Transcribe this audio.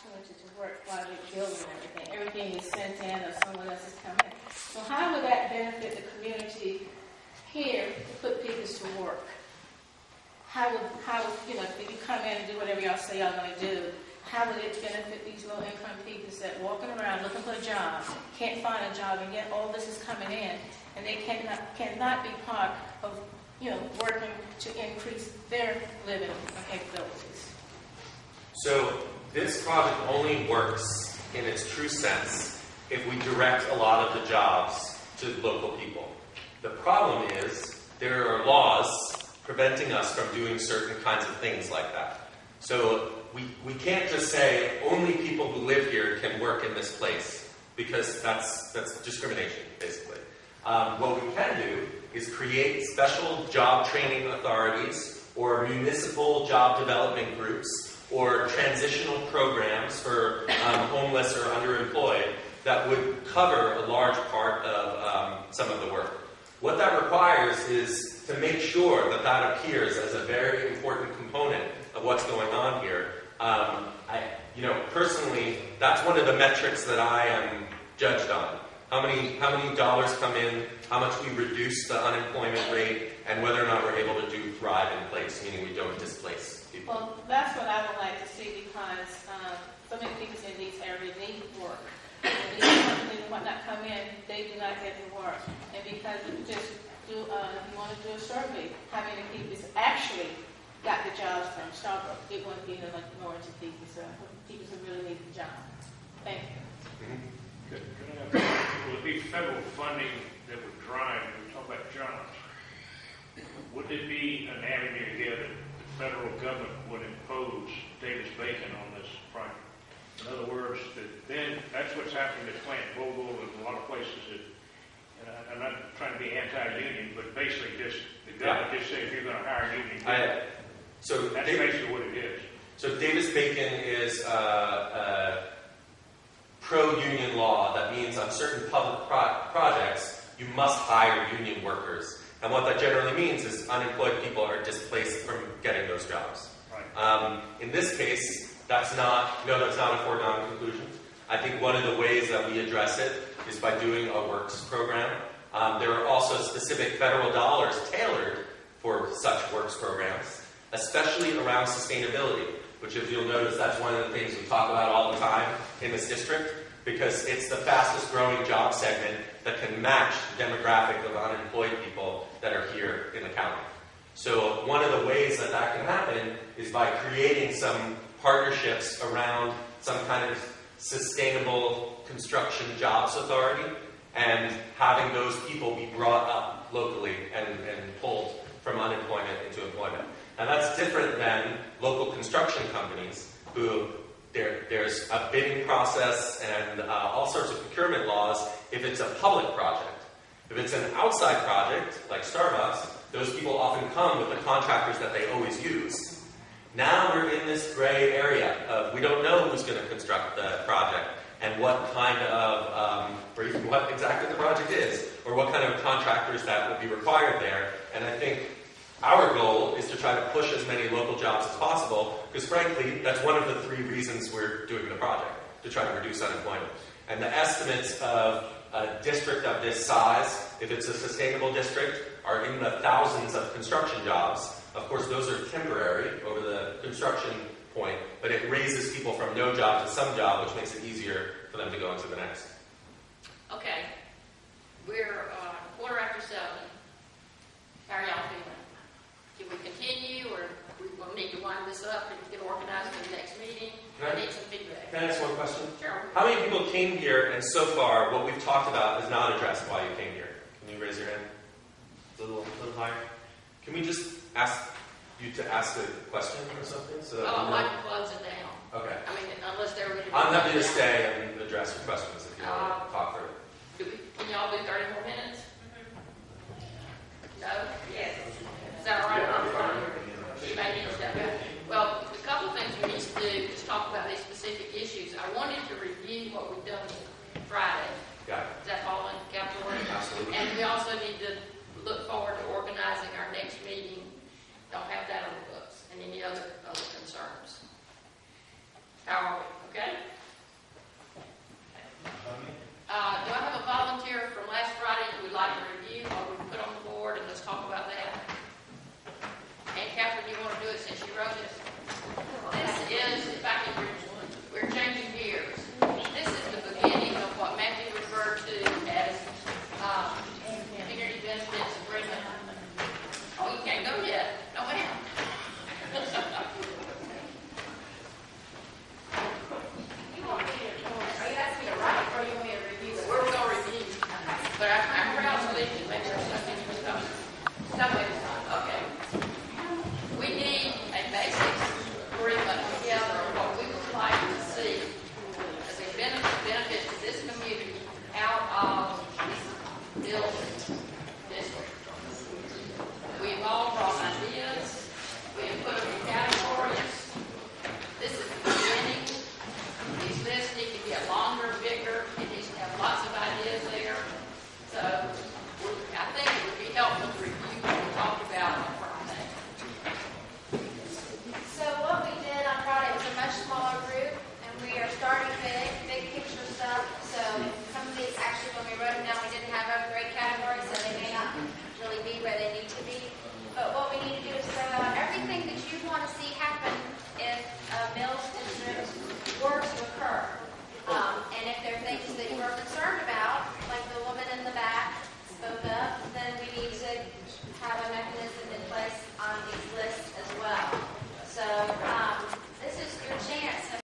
opportunity to work while they're building everything. Everything is sent in or someone else is coming. So how would that benefit the community here to put people to work? How would, if you come in and do whatever y'all say y'all going to do, how would it benefit these low-income people that walking around looking for a job, can't find a job, and yet all this is coming in, and they cannot be part of, working to increase their living capabilities? So this project only works in its true sense if we direct a lot of the jobs to local people. The problem is there are laws preventing us from doing certain kinds of things like that. So we can't just say only people who live here can work in this place, because that's discrimination, basically. What we can do is create special job training authorities or municipal job development groups or transitional programs for homeless or underemployed that would cover a large part of some of the work. What that requires is to make sure that that appears as a very important component of what's going on here. Personally, that's one of the metrics that I am judged on. How many dollars come in, how much we reduce the unemployment rate, and whether or not we're able to do thrive in place, meaning we don't displace people. Well, that's what I would like to see, because so many people in these areas need work. And these companies and whatnot come in, they do not get to work. And because if you want to do a survey, how many people actually got the jobs from Starbucks, it wouldn't be the minority people, so people who really need the job. Thank you. Mm-hmm. Good. Will it be federal funding that would drive, we talk about jobs, would it be an avenue here that the federal government would impose Davis-Bacon on this project? In other words, then that's what's happening at Plant Vogel and a lot of places that, and I'm not trying to be anti-union, but basically just the government just says you're going to hire union people. So that's basically what it is. So Davis-Bacon is pro-union law. That means on certain public projects, you must hire union workers. And what that generally means is unemployed people are displaced from getting those jobs. Right. In this case, that's not a foregone conclusion. I think one of the ways that we address it is by doing a works program. There are also specific federal dollars tailored for such works programs, especially around sustainability, which, if you'll notice, that's one of the things we talk about all the time in this district, because it's the fastest growing job segment that can match the demographic of unemployed people that are here in the county. So one of the ways that can happen is by creating some partnerships around some kind of sustainable construction jobs authority and having those people be brought up locally and pulled from unemployment into employment. And that's different than local construction companies who there's a bidding process and all sorts of procurement laws if it's a public project. If it's an outside project, like Starbucks, those people often come with the contractors that they always use. Now we're in this gray area of we don't know who's going to construct the project and what kind of, or even what exactly the project is, or what kind of contractors that will be required there. And I think our goal is to try to push as many local jobs as possible, because frankly, that's one of the 3 reasons we're doing the project, to try to reduce unemployment. And the estimates of a district of this size, if it's a sustainable district, are in the thousands of construction jobs. Of course, those are temporary over the construction point, but it raises people from no job to some job, which makes it easier for them to go into the next. Okay. We're 7:15. How are y'all feeling? Can we continue, or we will need to wind this up and get organized for the next meeting? I need some feedback. Can I ask one question? Sure. How many people came here and so far what we've talked about is not addressed why you came here? Can you raise your hand? A little higher. Can we just ask you to ask a question or something? So that I'd like to close it down. Okay. I mean, unless they're ready to I'm happy to close it down. stay and address your questions if you want to talk through it. Can y'all do 30 more minutes? No? Yes. Is that all right? You may need to step out. Well, a couple of things we need to do is talk about these specific issues. I wanted to review what we've done Friday. Yeah. Does that fall into category? Absolutely. And we also need to look forward to organizing our next meeting. Don't have that on the books. And any other concerns. How are we?